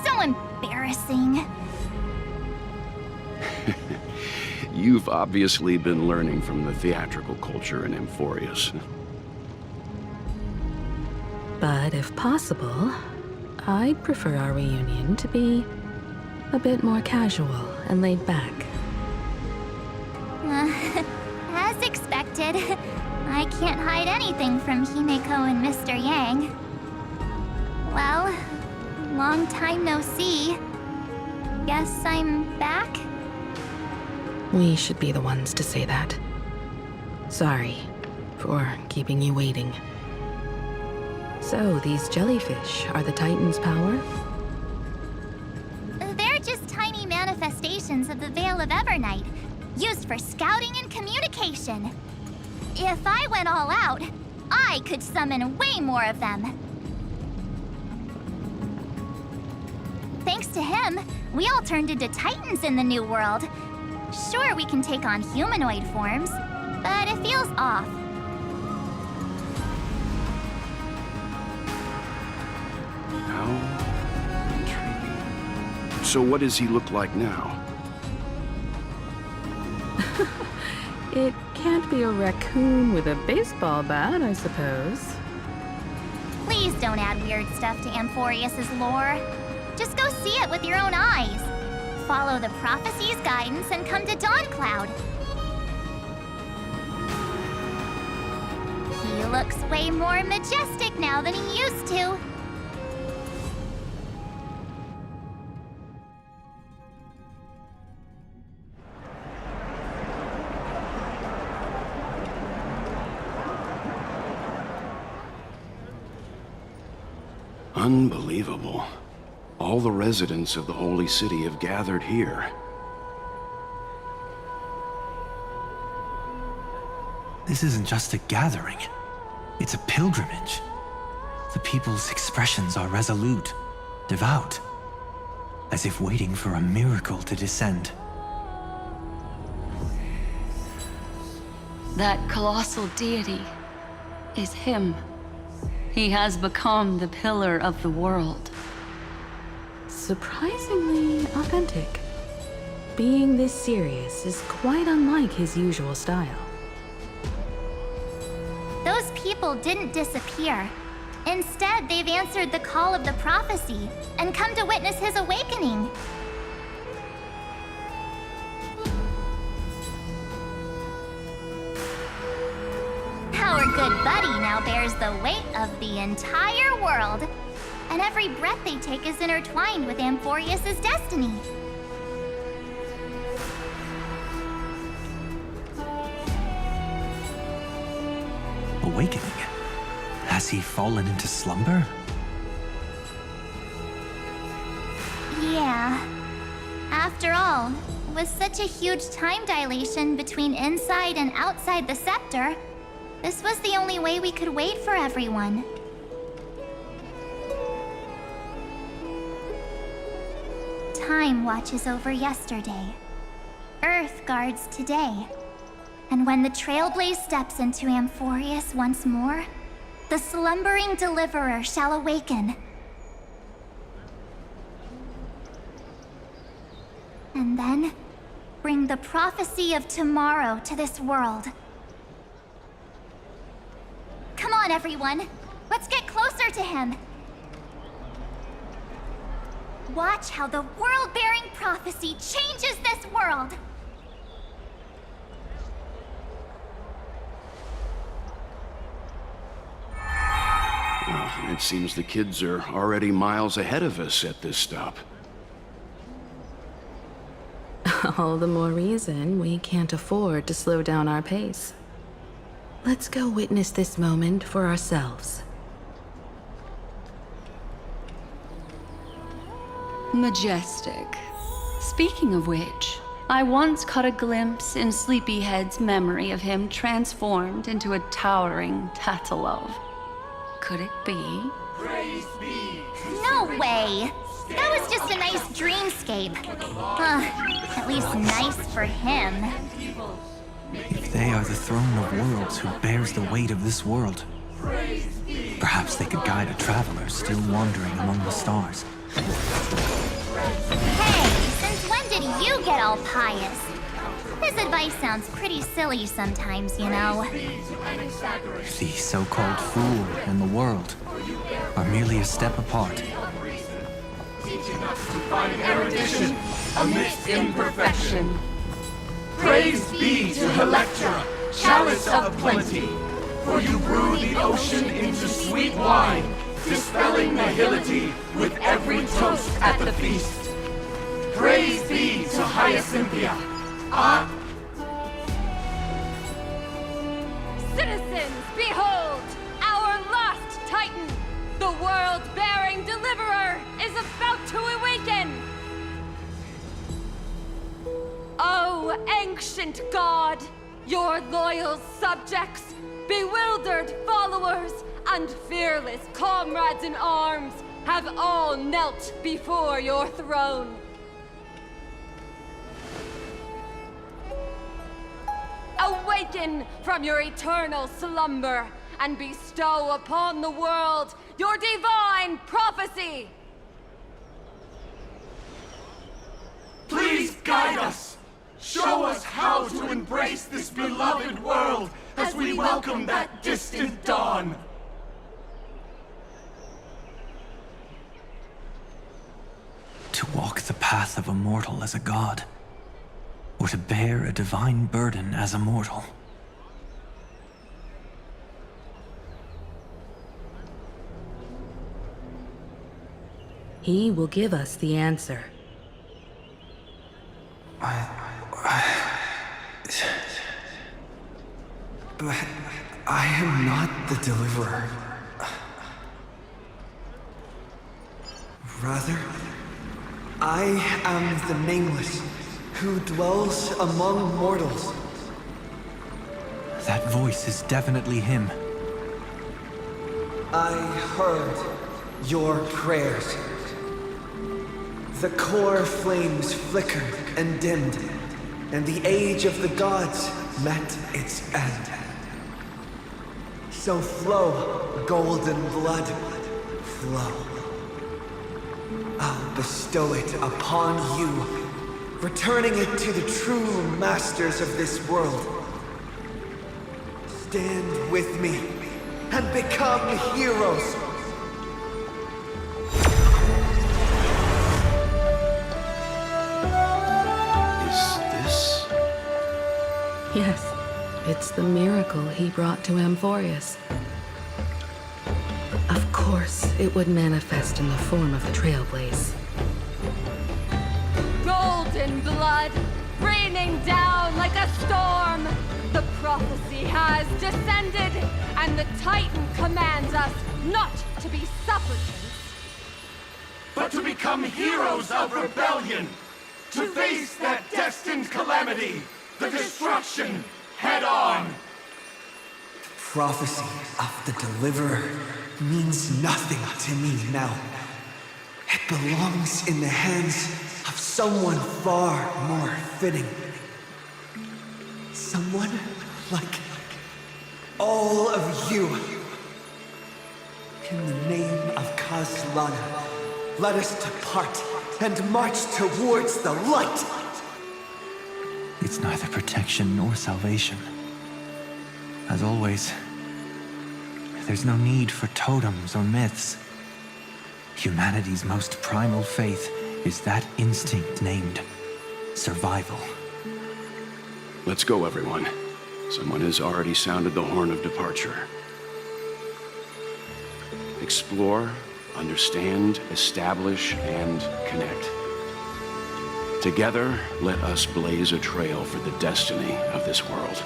Speaker 3: so embarrassing.
Speaker 9: You've obviously been learning from the theatrical culture in Amphoreus.
Speaker 11: But if possible, I'd prefer our reunion to be a bit more casual and laid back.
Speaker 3: As expected, I can't hide anything from Himeko and Mr. Yang. Well, long time no see. Guess I'm back?
Speaker 11: We should be the ones to say that. Sorry for keeping you waiting. So, these jellyfish are the Titan's power?
Speaker 3: They're just tiny manifestations of the Veil of Evernight, used for scouting and communication. If I went all out, I could summon way more of them. Thanks to him, we all turned into Titans in the new world. Sure, we can take on humanoid forms, but it feels off.
Speaker 9: How intriguing. So what does he look like now?
Speaker 11: It can't be a raccoon with a baseball bat, I suppose.
Speaker 3: Please don't add weird stuff to Amphoreus' lore. Just go see it with your own eyes. Follow the prophecy's guidance and come to Dawncloud. He looks way more majestic now than he used to.
Speaker 9: Unbelievable. All the residents of the Holy City have gathered here.
Speaker 14: This isn't just a gathering. It's a pilgrimage. The people's expressions are resolute, devout, as if waiting for a miracle to descend.
Speaker 8: That colossal deity is him. He has become the pillar of the world.
Speaker 11: Surprisingly authentic. Being this serious is quite unlike his usual style.
Speaker 3: Those people didn't disappear. Instead, they've answered the call of the prophecy and come to witness his awakening. Our good buddy now bears the weight of the entire world, and every breath they take is intertwined with Amphoreus' destiny.
Speaker 14: Awakening? Has he fallen into slumber?
Speaker 3: Yeah. After all, with such a huge time dilation between inside and outside the scepter, this was the only way we could wait for everyone. Time watches over yesterday. Earth guards today. And when the Trailblaze steps into Amphoreus once more, the slumbering deliverer shall awaken. And then, bring the prophecy of tomorrow to this world. Come on, everyone. Let's get closer to him. Watch how the world-bearing prophecy changes this world.
Speaker 9: It seems the kids are already miles ahead of us at this stop.
Speaker 11: All the more reason we can't afford to slow down our pace. Let's go witness this moment for ourselves.
Speaker 8: Majestic. Speaking of which, I once caught a glimpse in Sleepyhead's memory of him transformed into a towering Tatalov. Could it be?
Speaker 3: No way! That was just a nice dreamscape. At least nice for him.
Speaker 14: If they are the throne of worlds who bears the weight of this world, perhaps they could guide a traveler still wandering among the stars.
Speaker 3: Hey, since when did you get all pious? His advice sounds pretty silly sometimes, you know.
Speaker 14: The so-called fool and the world are merely a step apart.
Speaker 15: Teaching us to find erudition amidst imperfection. Praise be to Electra, chalice of plenty, for you brew the ocean into sweet wine, dispelling nihility with every toast at the feast. Praise be to Hyacinthia.
Speaker 16: Citizens, behold! Our last Titan, the world-bearing deliverer, is about to awaken! Oh, ancient god! Your loyal subjects, bewildered followers, and fearless comrades in arms have all knelt before your throne. Awaken from your eternal slumber and bestow upon the world your divine prophecy!
Speaker 15: Please guide us! Show us how to embrace this beloved world as we welcome that distant dawn!
Speaker 14: To walk the path of a mortal as a god, or to bear a divine burden as a mortal.
Speaker 11: He will give us the answer.
Speaker 1: But I am not the deliverer. Rather, I am the Nameless, who dwells among mortals.
Speaker 14: That voice is definitely him.
Speaker 1: I heard your prayers. The core flames flickered and dimmed, and the age of the gods met its end. So flow, golden blood, flow. I'll bestow it upon you, returning it to the true masters of this world. Stand with me and become heroes.
Speaker 11: Yes, it's the miracle he brought to Amphoreus. Of course, it would manifest in the form of the Trailblaze.
Speaker 16: Golden blood, raining down like a storm! The prophecy has descended, and the Titan commands us not to be supplicants,
Speaker 15: but to become heroes of rebellion, to face that destined calamity, the destruction, head on.
Speaker 1: The prophecy of the Deliverer means nothing to me now. It belongs in the hands of someone far more fitting. Someone like all of you. In the name of Kazlana, let us depart and march towards the light.
Speaker 14: It's neither protection nor salvation. As always, there's no need for totems or myths. Humanity's most primal faith is that instinct named survival.
Speaker 9: Let's go, everyone. Someone has already sounded the horn of departure. explore, understand, establish, and connect. Together, let us blaze a trail for the destiny of this world.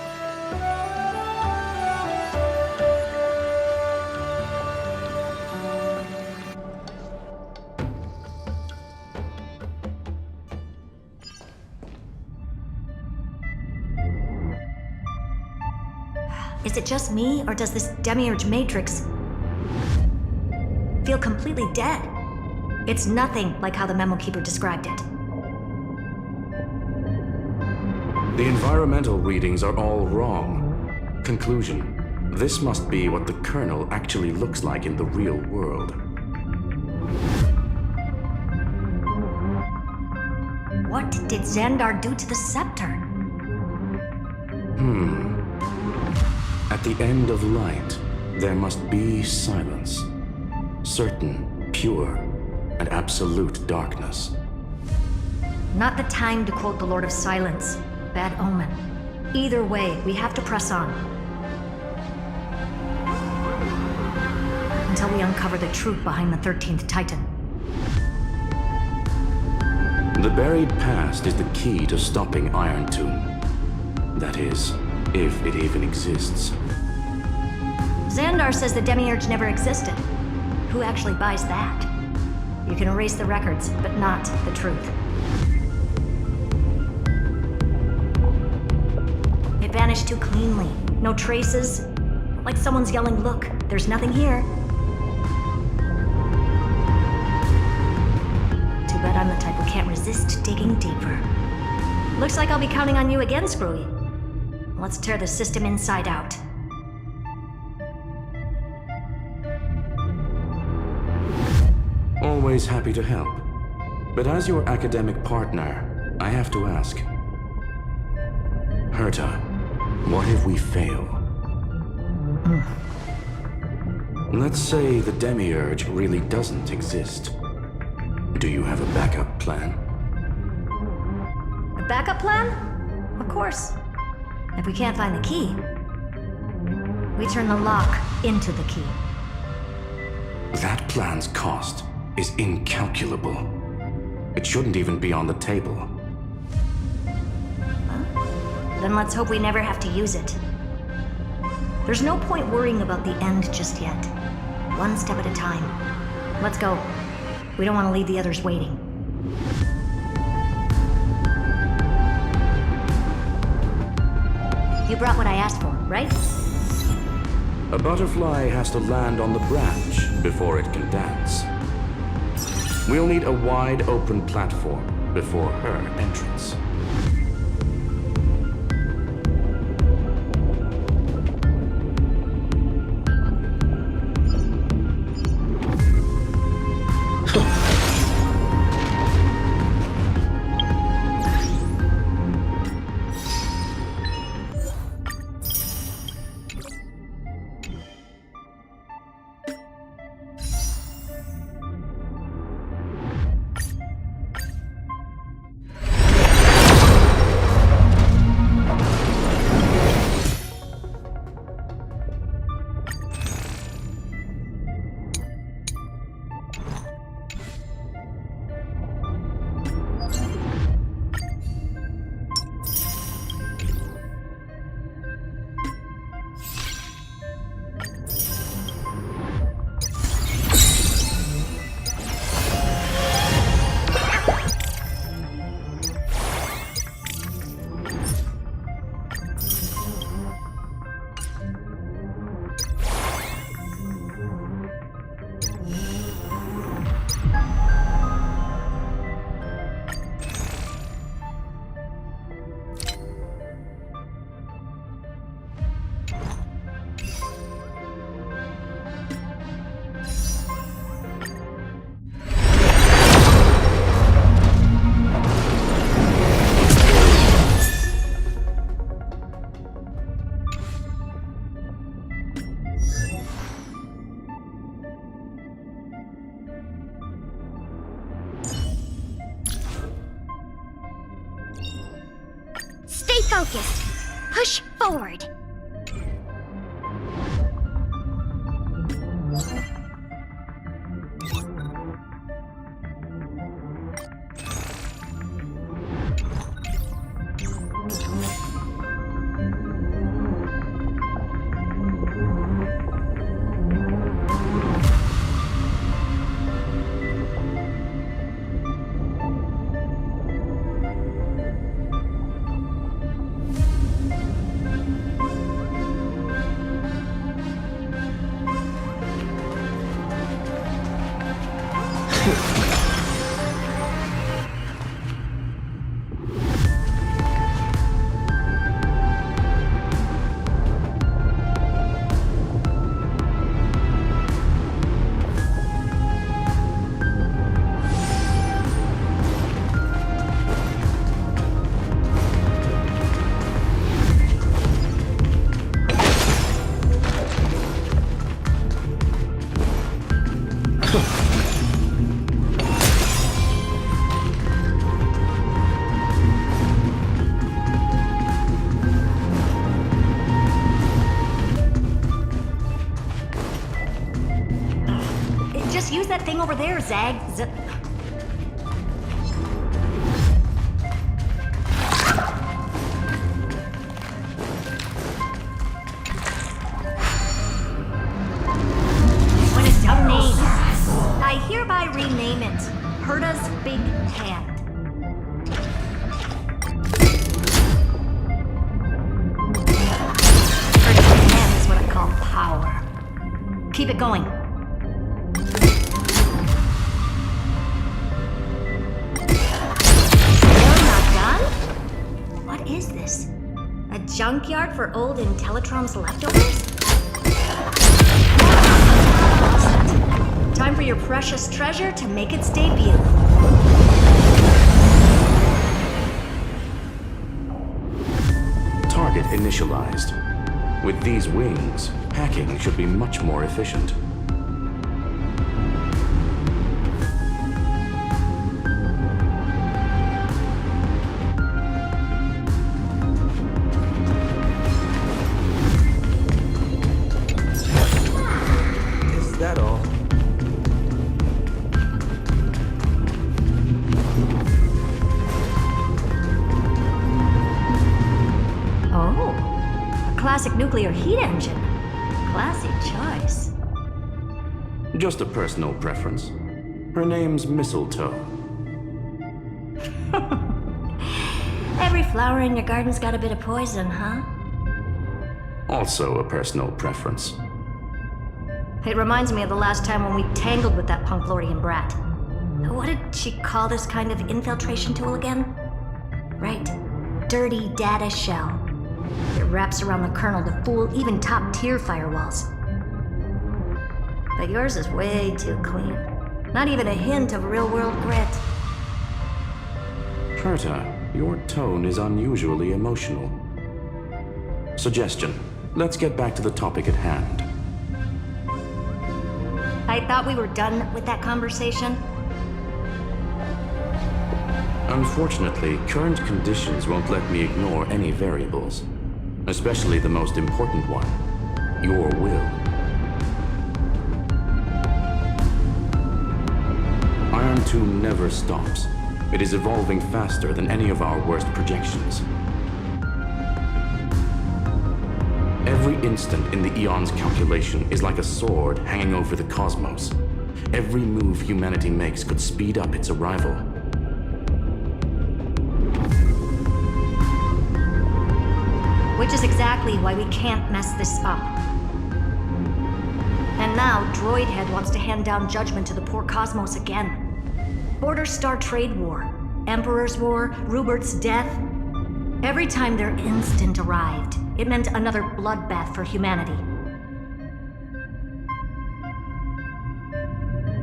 Speaker 10: Is it just me, or does this demiurge matrix feel completely dead? It's nothing like how the memo keeper described it.
Speaker 17: The environmental readings are all wrong. Conclusion: this must be what the kernel actually looks like in the real world.
Speaker 10: What did Xandar do to the scepter?
Speaker 17: At the end of light, there must be silence. Certain, pure, and absolute darkness.
Speaker 10: Not the time to quote the Lord of Silence. Bad omen. Either way, we have to press on. Until we uncover the truth behind the 13th Titan.
Speaker 17: The buried past is the key to stopping Iron Tomb. That is, if it even exists.
Speaker 10: Xandar says the demiurge never existed. Who actually buys that? You can erase the records, but not the truth. It vanished too cleanly. No traces. Like someone's yelling, "Look, there's nothing here." Too bad I'm the type who can't resist digging deeper. Looks like I'll be counting on you again, Screwy. Let's tear the system inside out.
Speaker 17: Always happy to help. But as your academic partner, I have to ask. Herta, what if we fail? Let's say the demiurge really doesn't exist. Do you have a backup plan?
Speaker 10: A backup plan? Of course. If we can't find the key, we turn the lock into the key.
Speaker 17: That plan's cost is incalculable. It shouldn't even be on the table.
Speaker 10: Then let's hope we never have to use it. There's no point worrying about the end just yet. One step at a time. Let's go. We don't want to leave the others waiting. You brought what I asked for, right?
Speaker 17: A butterfly has to land on the branch before it can dance. We'll need a wide open platform before her entrance.
Speaker 3: Focused. Push forward.
Speaker 10: Use that thing over there, Zag. What a dumb name. I hereby rename it Herta's Big Hand. Herta's Big Hand is what I call power. Keep it going. Junkyard for old Intellitron's leftovers? Time for your precious treasure to make its debut.
Speaker 17: Target initialized. With these wings, hacking should be much more efficient.
Speaker 10: Nuclear heat engine. Classy choice.
Speaker 17: Just a personal preference. Her name's Mistletoe.
Speaker 10: Every flower in your garden's got a bit of poison, huh?
Speaker 17: Also a personal preference.
Speaker 10: It reminds me of the last time when we tangled with that Punklorian brat. What did she call this kind of infiltration tool again? Right. Dirty data shell. It wraps around the kernel to fool even top-tier firewalls. But yours is way too clean. Not even a hint of real-world grit.
Speaker 17: Herta, your tone is unusually emotional. Suggestion. Let's get back to the topic at hand.
Speaker 10: I thought we were done with that conversation.
Speaker 17: Unfortunately, current conditions won't let me ignore any variables. Especially the most important one, your will. Iron Tomb never stops. It is evolving faster than any of our worst projections. Every instant in the Eon's calculation is like a sword hanging over the cosmos. Every move humanity makes could speed up its arrival.
Speaker 10: Which is exactly why we can't mess this up. And now, Droidhead wants to hand down judgment to the poor cosmos again. Border Star Trade War, Emperor's War, Rupert's death. Every time their instant arrived, it meant another bloodbath for humanity.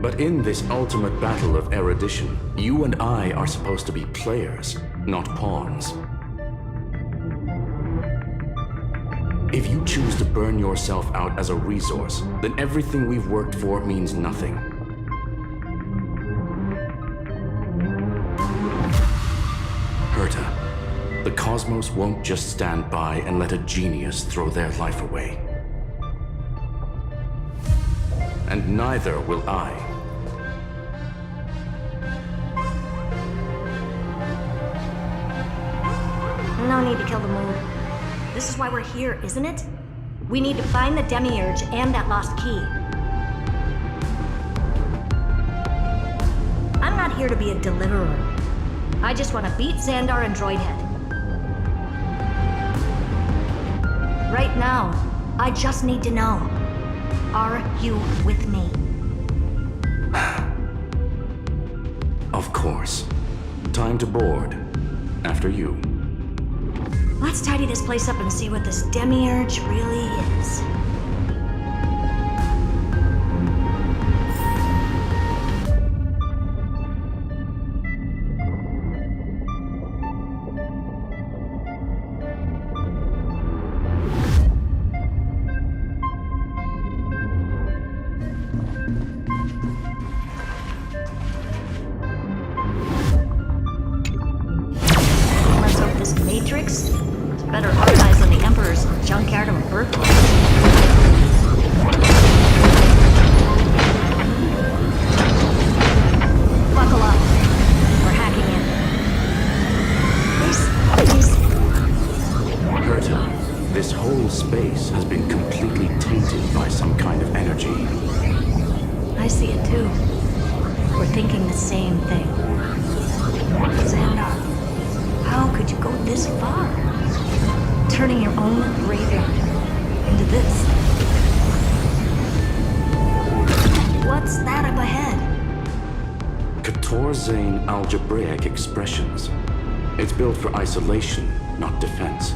Speaker 17: But in this ultimate battle of erudition, you and I are supposed to be players, not pawns. If you choose to burn yourself out as a resource, then everything we've worked for means nothing. Herta, the cosmos won't just stand by and let a genius throw their life away. And neither will I.
Speaker 10: No need to kill the mood. This is why we're here, isn't it? We need to find the Demiurge and that lost key. I'm not here to be a deliverer. I just want to beat Xandar and Droidhead. Right now, I just need to know. Are you with me?
Speaker 17: Of course. Time to board. After you.
Speaker 10: Let's tidy this place up and see what this Demiurge really is. Let's hope this Matrix is better organized than the Emperor's junkyard of a birthplace. Buckle up. We're hacking in. This is...
Speaker 17: Herta, this whole space has been completely tainted by some kind of energy.
Speaker 10: I see it too. We're thinking the same thing. Xandar, how could you go this far? Turning your own graveyard into this. What's that up ahead?
Speaker 17: Zane algebraic expressions. It's built for isolation, not defense.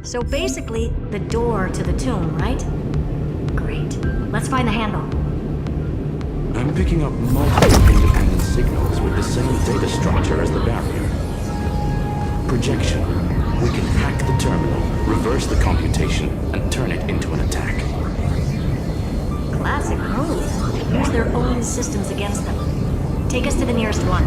Speaker 10: So basically, the door to the tomb, right? Great. Let's find the handle.
Speaker 17: I'm picking up multiple independent signals with the same data structure as the barrier. Projection. We can hack the terminal, reverse the computation, and turn it into an attack.
Speaker 10: Classic move. Use their own systems against them. Take us to the nearest one.